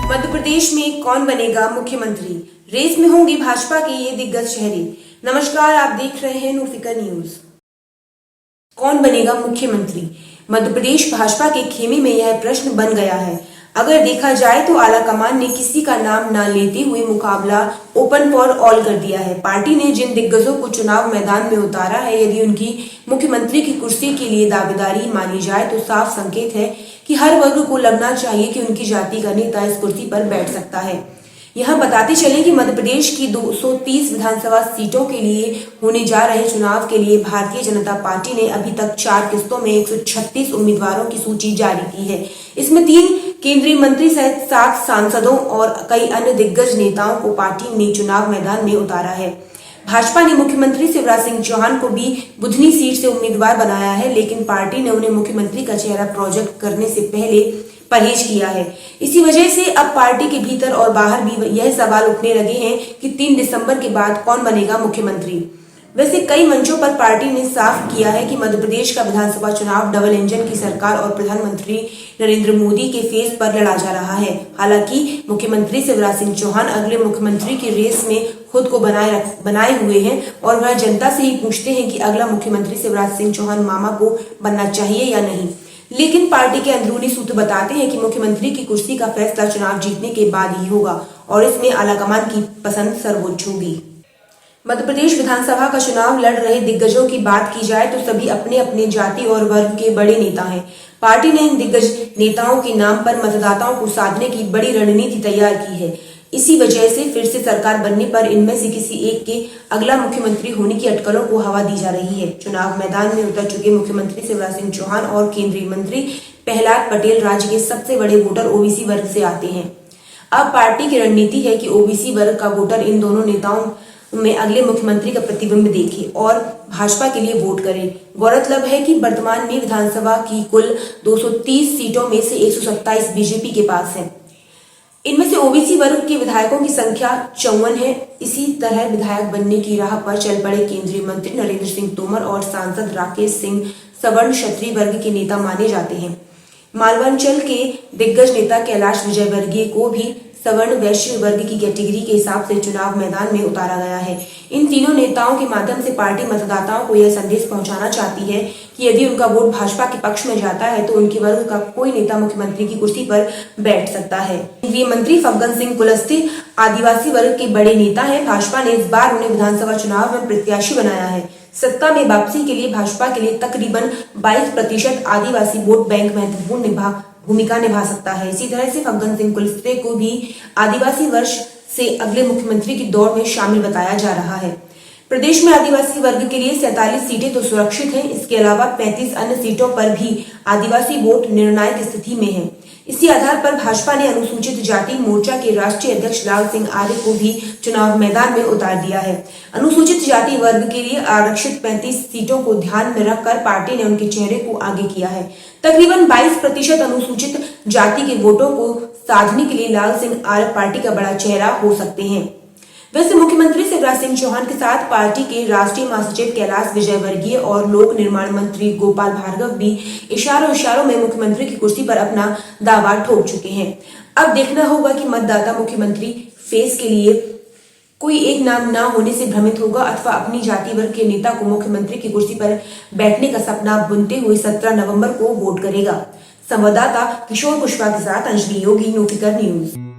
मध्य प्रदेश में कौन बनेगा मुख्यमंत्री? रेस में होंगे भाजपा के ये दिग्गज चेहरे। नमस्कार, आप देख रहे हैं न्यूज़ न्यूज। कौन बनेगा मुख्यमंत्री? मध्य प्रदेश भाजपा के खेमे में यह प्रश्न बन गया है। अगर देखा जाए तो आला कमान ने किसी का नाम न लेते हुए मुकाबला ओपन फॉर ऑल कर दिया है। पार्टी ने जिन दिग्गजों को चुनाव मैदान में उतारा है, यदि उनकी मुख्यमंत्री की कुर्सी के लिए दावेदारी मानी जाए तो साफ संकेत है कि हर वर्ग को लगना चाहिए कि उनकी जाति का नेता इस कुर्सी पर बैठ सकता है। यहाँ बताते चले कि मध्य प्रदेश की 230 विधानसभा सीटों के लिए होने जा रहे चुनाव के लिए भारतीय जनता पार्टी ने अभी तक 4 किस्तों में 136 उम्मीदवारों की सूची जारी की है। इसमें 3 केंद्रीय मंत्री सहित 7 सांसदों और कई अन्य दिग्गज नेताओं को पार्टी ने चुनाव मैदान में उतारा है। भाजपा ने मुख्यमंत्री शिवराज सिंह चौहान को भी बुधनी सीट से उम्मीदवार बनाया है, लेकिन पार्टी ने उन्हें मुख्यमंत्री का चेहरा प्रोजेक्ट करने से पहले परहेज किया है। इसी वजह से अब पार्टी के भीतर और बाहर भी यह सवाल उठने लगे हैं कि 3 दिसंबर के बाद कौन बनेगा मुख्यमंत्री। वैसे कई मंचों पर पार्टी ने साफ किया है कि मध्य प्रदेश का विधानसभा चुनाव डबल इंजन की सरकार और प्रधानमंत्री नरेंद्र मोदी के फेस पर लड़ा जा रहा है। हालांकि मुख्यमंत्री शिवराज सिंह चौहान अगले मुख्यमंत्री की रेस में खुद को बनाए हुए हैं और वह जनता से ही पूछते हैं कि अगला मुख्यमंत्री शिवराज सिंह चौहान मामा को बनना चाहिए या नहीं। लेकिन पार्टी के अंदरूनी सूत्र बताते हैं कि मुख्यमंत्री की कुर्सी का फैसला चुनाव जीतने के बाद ही होगा और इसमें आलाकमान की पसंद सर्वोच्च होगी। मध्य प्रदेश विधानसभा का चुनाव लड़ रहे दिग्गजों की बात की जाए तो सभी अपने अपने जाति और वर्ग के बड़े नेता हैं। पार्टी ने इन दिग्गज नेताओं के नाम पर मतदाताओं को साधने की बड़ी रणनीति तैयार की है। इसी वजह से फिर से सरकार बनने पर इनमें से किसी एक के अगला मुख्यमंत्री होने की अटकलों को हवा दी जा रही है। चुनाव मैदान में उतर चुके मुख्यमंत्री शिवराज सिंह चौहान और केंद्रीय मंत्री प्रहलाद पटेल राज्य के सबसे बड़े वोटर ओबीसी वर्ग से आते हैं। अब पार्टी की रणनीति है कि ओबीसी वर्ग का वोटर इन दोनों नेताओं में अगले मुख्यमंत्री का प्रतिबिंब देखे और भाजपा के लिए वोट करे। गौरतलब है कि वर्तमान में विधानसभा की कुल 230 सीटों में से 127 बीजेपी के पास है। इनमें से ओबीसी वर्ग के विधायकों की संख्या 54 है। इसी तरह विधायक बनने की राह पर चल पड़े केंद्रीय मंत्री नरेंद्र सिंह तोमर और सांसद राकेश सिंह सवर्ण क्षत्रिय वर्ग के नेता माने जाते हैं। मालवांचल के दिग्गज नेता कैलाश विजयवर्गीय को भी सवर्ण वैश्य वर्ग की कैटेगरी के हिसाब से चुनाव मैदान में उतारा गया है। इन तीनों नेताओं के माध्यम से पार्टी मतदाताओं को यह संदेश पहुंचाना चाहती है कि यदि उनका वोट भाजपा के पक्ष में जाता है तो उनके वर्ग का कोई नेता मुख्यमंत्री की कुर्सी पर बैठ सकता है। केंद्रीय मंत्री फग्गन सिंह कुलस्ते आदिवासी वर्ग के बड़े नेता है। भाजपा ने इस बार उन्हें विधानसभा चुनाव में प्रत्याशी बनाया है। सत्ता में वापसी के लिए भाजपा के लिए तकरीबन 22% आदिवासी वोट बैंक महत्वपूर्ण भूमिका निभा सकता है। इसी तरह से फग्गन सिंह कुलस्ते को भी आदिवासी वर्ष से अगले मुख्यमंत्री की दौड़ में शामिल बताया जा रहा है। प्रदेश में आदिवासी वर्ग के लिए 47 सीटें तो सुरक्षित हैं। इसके अलावा 35 अन्य सीटों पर भी आदिवासी वोट निर्णायक स्थिति में है। इसी आधार पर भाजपा ने अनुसूचित जाति मोर्चा के राष्ट्रीय अध्यक्ष लाल सिंह आर्य को भी चुनाव मैदान में उतार दिया है। अनुसूचित जाति वर्ग के लिए आरक्षित 35 सीटों को ध्यान में रखकर पार्टी ने उनके चेहरे को आगे किया है। तकरीबन 22% अनुसूचित जाति के वोटों को साधने के लिए लाल सिंह आर्य पार्टी का बड़ा चेहरा हो सकते हैं। वैसे मुख्यमंत्री शिवराज सिंह चौहान के साथ पार्टी के राष्ट्रीय महासचिव कैलाश विजयवर्गीय और लोक निर्माण मंत्री गोपाल भार्गव भी इशारों में मुख्यमंत्री की कुर्सी पर अपना दावा ठोक चुके हैं। अब देखना होगा कि मतदाता मुख्यमंत्री फेस के लिए कोई एक नाम न होने से भ्रमित होगा अथवा अपनी जाति वर्ग के नेता को मुख्यमंत्री की कुर्सी पर बैठने का सपना बुनते हुए 17 नवंबर को वोट करेगा। संवाददाता किशोर कुशवाहा के साथ अंजलि योगी, न्यूज़।